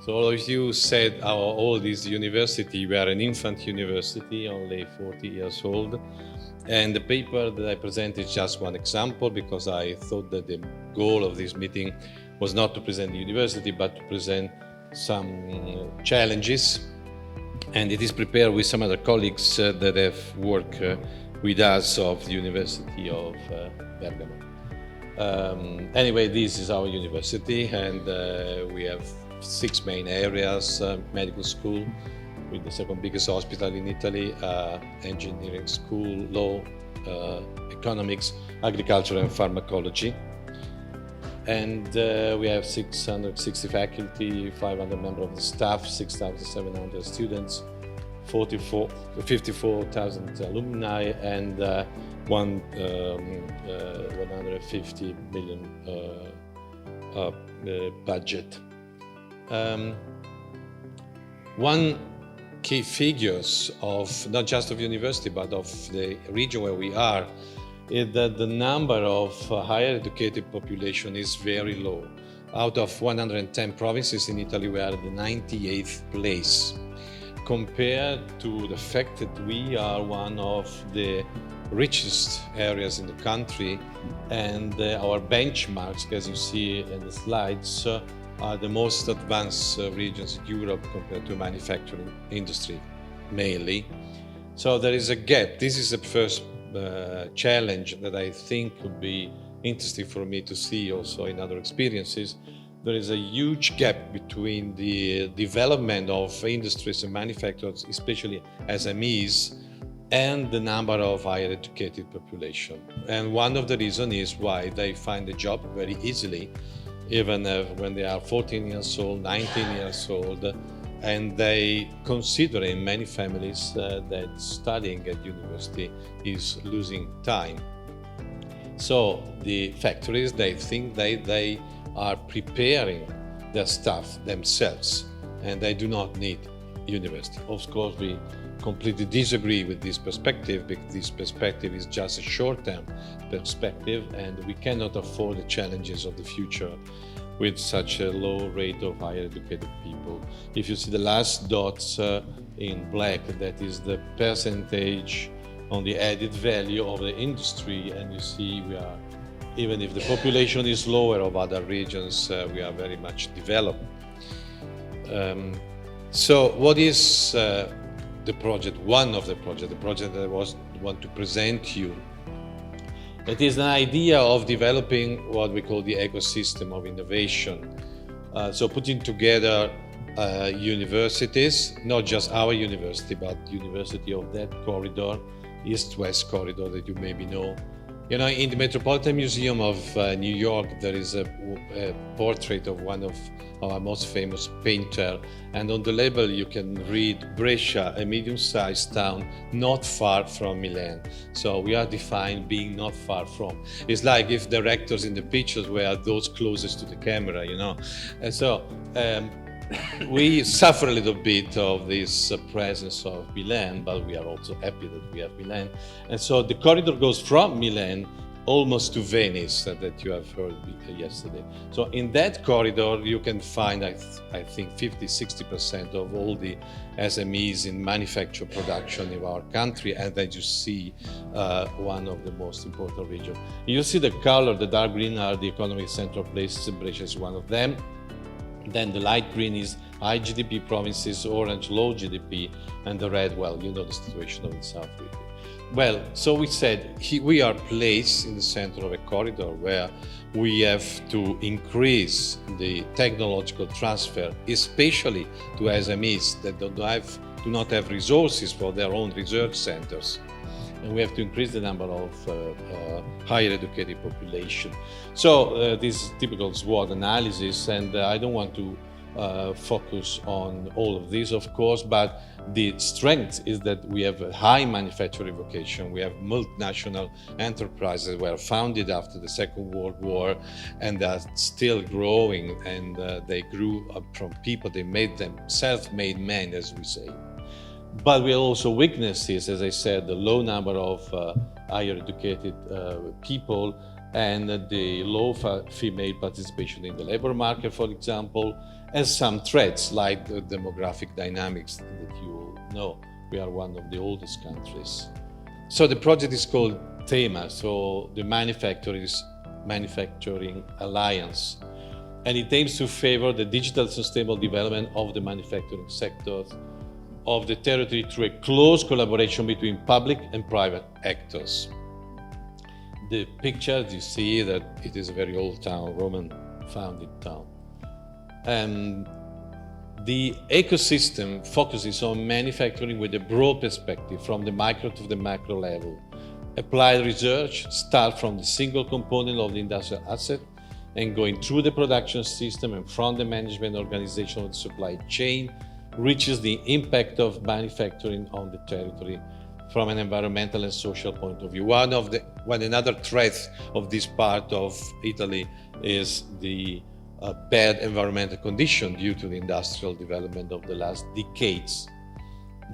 So all of you said how old is the university. We are an infant university, only 40 years old. And the paper that I present is just one example, because I thought that the goal of this meeting was not to present the university, but to present some challenges. And it is prepared with some other colleagues that have worked with us of the University of Bergamo. Anyway, this is our university, and we have 6 main areas: medical school, with the second biggest hospital in Italy, engineering school, law, economics, agriculture and pharmacology. And we have 660 faculty, 500 members of the staff, 6,700 students, 54,000 alumni, and 150 million budget. One key figures of not just of the university but of the region where we are is that the number of higher educated population is very low. Out of 110 provinces in Italy, we are the 98th place, compared to the fact that we are one of the richest areas in the country, and our benchmarks, as you see in the slides, are the most advanced regions in Europe compared to manufacturing industry, mainly. So there is a gap. This is the first challenge that I think could be interesting for me to see also in other experiences. There is a huge gap between the development of industries and manufacturers, especially SMEs, and the number of higher educated population. And one of the reasons is why they find a job very easily, even when they are 14 years old, 19 years old, and they consider in many families that studying at university is losing time. So the factories, they think they are preparing their staff themselves, and they do not need university. Of course, we completely disagree with this perspective, because this perspective is just a short-term perspective, and we cannot afford the challenges of the future with such a low rate of higher educated people. If you see the last dots in black, that is the percentage on the added value of the industry, and you see we are, even if the population is lower of other regions, we are very much developed. So what is the project, one of the project that I want to present to you? It is an idea of developing what we call the ecosystem of innovation. So putting together universities, not just our university, but university of that corridor, East-West corridor that you maybe know. You know, in the Metropolitan Museum of New York, there is a portrait of one of our most famous painter, and on the label you can read Brescia, a medium-sized town not far from Milan. So we are defined being not far from. It's like if the rectors in the pictures were those closest to the camera, you know. And so we suffer a little bit of this presence of Milan, but we are also happy that we have Milan. And so the corridor goes from Milan almost to Venice, that you have heard yesterday. So in that corridor, you can find, I think, 50-60% of all the SMEs in manufacture production in our country, and then you see one of the most important regions. You see the color, the dark green are the economic central places, Brescia is one of them. Then the light green is high GDP provinces, orange low GDP, and the red, well, you know the situation of the South region. Well, so we said we are placed in the center of a corridor where we have to increase the technological transfer, especially to SMEs that do not have resources for their own research centers. And we have to increase the number of higher educated population. So this is typical SWOT analysis, and I don't want to focus on all of this, of course, but the strength is that we have a high manufacturing vocation. We have multinational enterprises that were founded after the Second World War and are still growing, and they grew up from people, they made them self-made men, as we say. But we have also weaknesses, as I said, the low number of higher educated people, and the low female participation in the labor market, for example, and some threats like the demographic dynamics that you know. We are one of the oldest countries. So the project is called THEMA, so the Manufacturing Alliance, and it aims to favor the digital sustainable development of the manufacturing sector of the territory through a close collaboration between public and private actors. The picture, you see that it is a very old town, Roman founded town. And the ecosystem focuses on manufacturing with a broad perspective from the micro to the macro level. Applied research starts from the single component of the industrial asset and going through the production system and from the management organization of the supply chain reaches the impact of manufacturing on the territory from an environmental and social point of view. One another threat of this part of Italy is the bad environmental condition due to the industrial development of the last decades.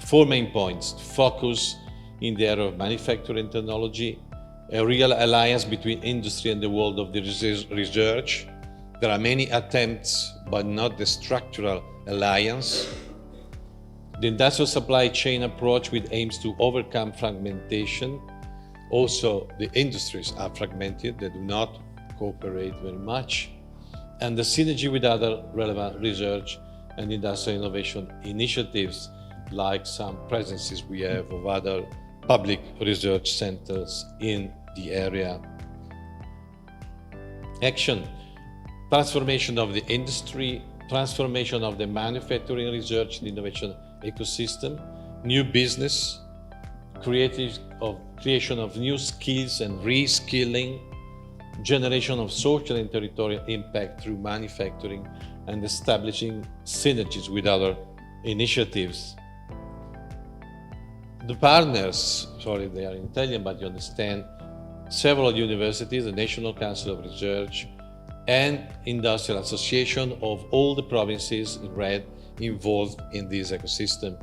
4 main points: focus in the area of manufacturing technology, a real alliance between industry and the world of the research. There are many attempts, but not the structural alliance. The industrial supply chain approach, which aims to overcome fragmentation. Also, the industries are fragmented, they do not cooperate very much. And the synergy with other relevant research and industrial innovation initiatives, like some presences we have of other public research centers in the area. Action: transformation of the industry, transformation of the manufacturing, research and innovation ecosystem, new business, creation of new skills and reskilling, generation of social and territorial impact through manufacturing, and establishing synergies with other initiatives. The partners, sorry, they are in Italian, but you understand, several universities, the National Council of Research, and industrial association of all the provinces in red involved in this ecosystem.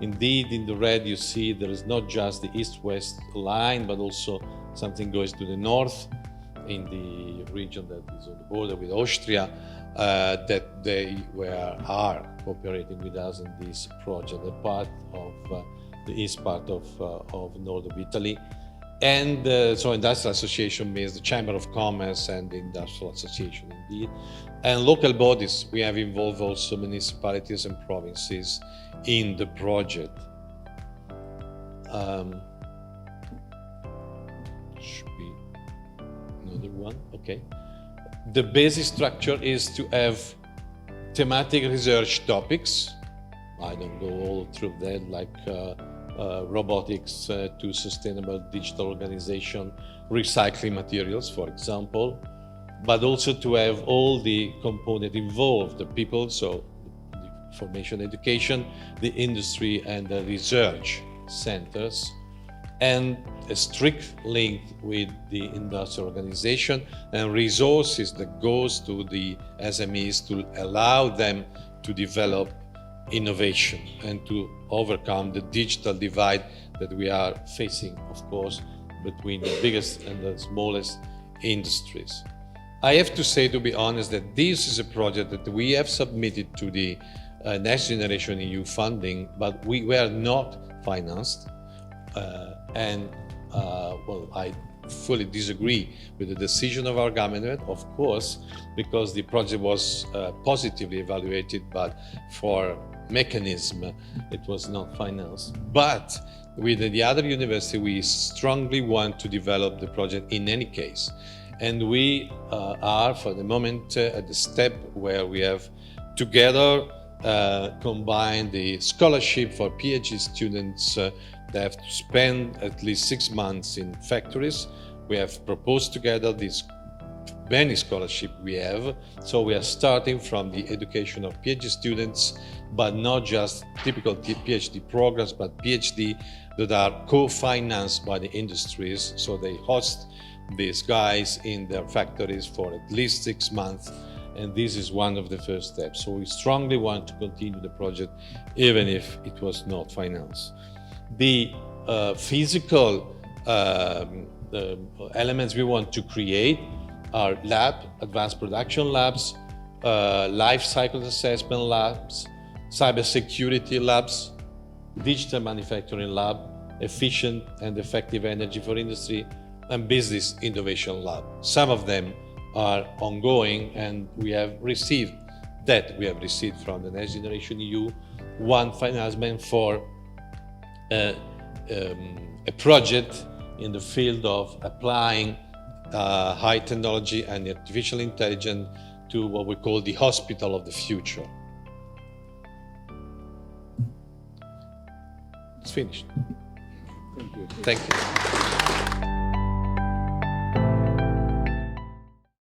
Indeed, in the red you see there is not just the east-west line, but also something goes to the north in the region that is on the border with Austria, that they are cooperating with us in this project, a part of the east part of north of Italy. And so industrial association means the Chamber of Commerce and the Industrial Association indeed. And local bodies, we have involved also municipalities and provinces in the project. Should be another one, okay. The basic structure is to have thematic research topics. I don't go all through that, like robotics to sustainable digital organization, recycling materials, for example, but also to have all the components involved, the people, so the formation education, the industry and the research centers, and a strict link with the industrial organization and resources that goes to the SMEs to allow them to develop innovation and to overcome the digital divide that we are facing, of course, between the biggest and the smallest industries. I have to say, to be honest, that this is a project that we have submitted to the Next Generation EU funding, but we were not financed. Well, I fully disagree with the decision of our government, of course, because the project was positively evaluated, but for mechanism it was not financed. But with the other university, we strongly want to develop the project in any case. And we are, for the moment, at the step where we have together combined the scholarship for PhD students that have to spend at least 6 months in factories. We have proposed together these many scholarships we have. So we are starting from the education of PhD students, but not just typical PhD programs, but PhD that are co-financed by the industries. So they host these guys in their factories for at least 6 months. And this is one of the first steps. So we strongly want to continue the project, even if it was not financed. The physical the elements we want to create are advanced production labs, life cycle assessment labs, cybersecurity labs, digital manufacturing lab, efficient and effective energy for industry, and business innovation lab. Some of them are ongoing, and we have received from the Next Generation EU one financement for a project in the field of applying high technology and artificial intelligence to what we call the hospital of the future. It's finished. Thank you. Thank you.